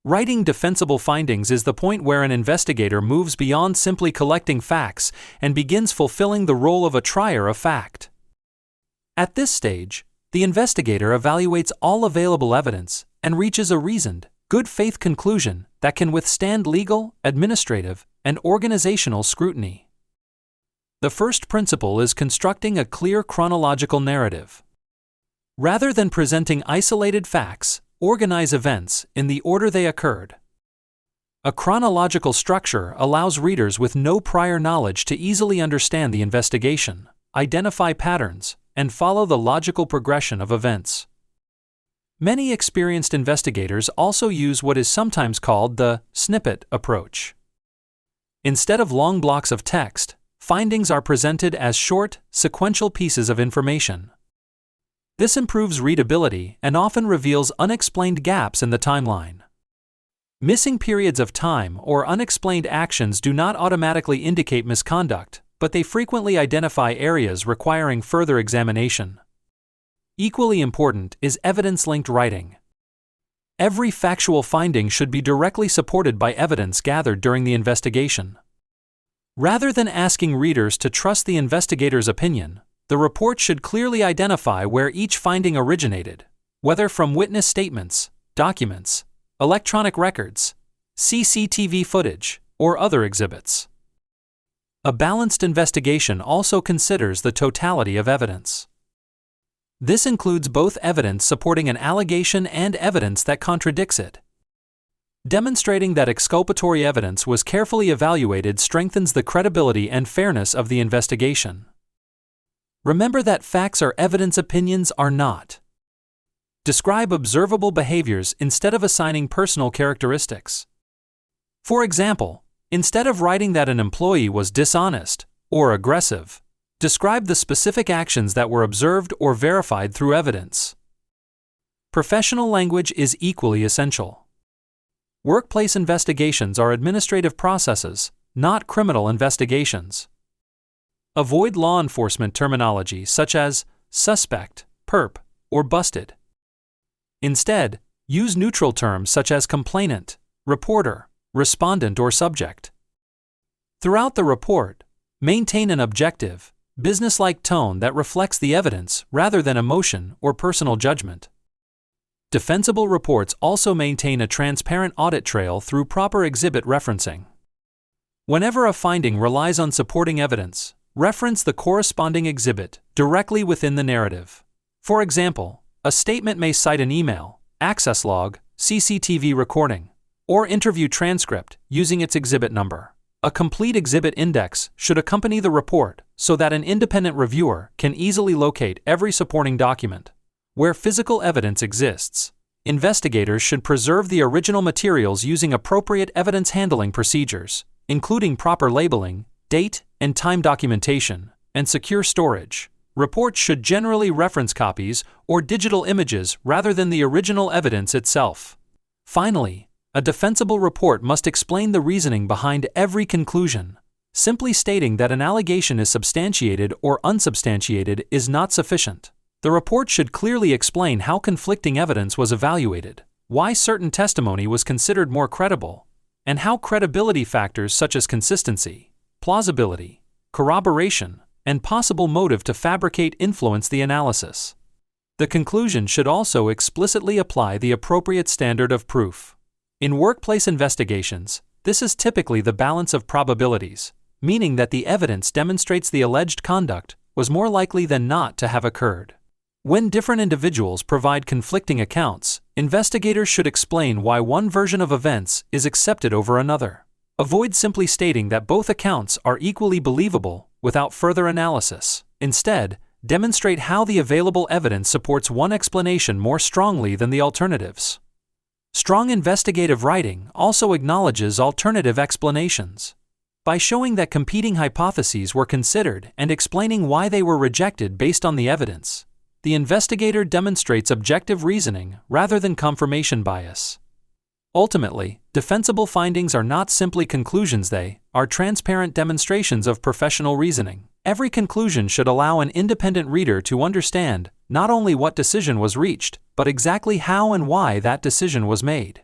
Writing defensible findings is the point where an investigator moves beyond simply collecting facts and begins fulfilling the role of a trier of fact. At this stage, the investigator evaluates all available evidence and reaches a reasoned, good faith conclusion that can withstand legal, administrative, and organizational scrutiny. The first principle is constructing a clear chronological narrative. Rather than presenting isolated facts, organize events in the order they occurred. A chronological structure allows readers with no prior knowledge to easily understand the investigation, identify patterns, and follow the logical progression of events. Many experienced investigators also use what is sometimes called the snippet approach. Instead of long blocks of text, findings are presented as short, sequential pieces of information. This improves readability and often reveals unexplained gaps in the timeline. Missing periods of time or unexplained actions do not automatically indicate misconduct, but they frequently identify areas requiring further examination. Equally important is evidence-linked writing. Every factual finding should be directly supported by evidence gathered during the investigation. Rather than asking readers to trust the investigator's opinion, the report should clearly identify where each finding originated, whether from witness statements, documents, electronic records, CCTV footage, or other exhibits. A balanced investigation also considers the totality of evidence. This includes both evidence supporting an allegation and evidence that contradicts it. Demonstrating that exculpatory evidence was carefully evaluated strengthens the credibility and fairness of the investigation. Remember that facts are evidence, opinions are not. Describe observable behaviors instead of assigning personal characteristics. For example, instead of writing that an employee was dishonest or aggressive, describe the specific actions that were observed or verified through evidence. Professional language is equally essential. Workplace investigations are administrative processes, not criminal investigations. Avoid law enforcement terminology such as suspect, perp, or busted. Instead, use neutral terms such as complainant, reporter, respondent, or subject. Throughout the report, maintain an objective, businesslike tone that reflects the evidence rather than emotion or personal judgment. Defensible reports also maintain a transparent audit trail through proper exhibit referencing. Whenever a finding relies on supporting evidence, reference the corresponding exhibit directly within the narrative. For example, a statement may cite an email, access log, CCTV recording, or interview transcript using its exhibit number. A complete exhibit index should accompany the report so that an independent reviewer can easily locate every supporting document. Where physical evidence exists, investigators should preserve the original materials using appropriate evidence handling procedures, including proper labeling, date and time documentation, and secure storage. Reports should generally reference copies or digital images rather than the original evidence itself. Finally, a defensible report must explain the reasoning behind every conclusion. Simply stating that an allegation is substantiated or unsubstantiated is not sufficient. The report should clearly explain how conflicting evidence was evaluated, why certain testimony was considered more credible, and how credibility factors such as consistency, plausibility, corroboration, and possible motive to fabricate influence the analysis. The conclusion should also explicitly apply the appropriate standard of proof. In workplace investigations, this is typically the balance of probabilities, meaning that the evidence demonstrates the alleged conduct was more likely than not to have occurred. When different individuals provide conflicting accounts, investigators should explain why one version of events is accepted over another. Avoid simply stating that both accounts are equally believable without further analysis. Instead, demonstrate how the available evidence supports one explanation more strongly than the alternatives. Strong investigative writing also acknowledges alternative explanations. By showing that competing hypotheses were considered and explaining why they were rejected based on the evidence, the investigator demonstrates objective reasoning rather than confirmation bias. Ultimately, defensible findings are not simply conclusions, they are transparent demonstrations of professional reasoning. Every conclusion should allow an independent reader to understand not only what decision was reached, but exactly how and why that decision was made.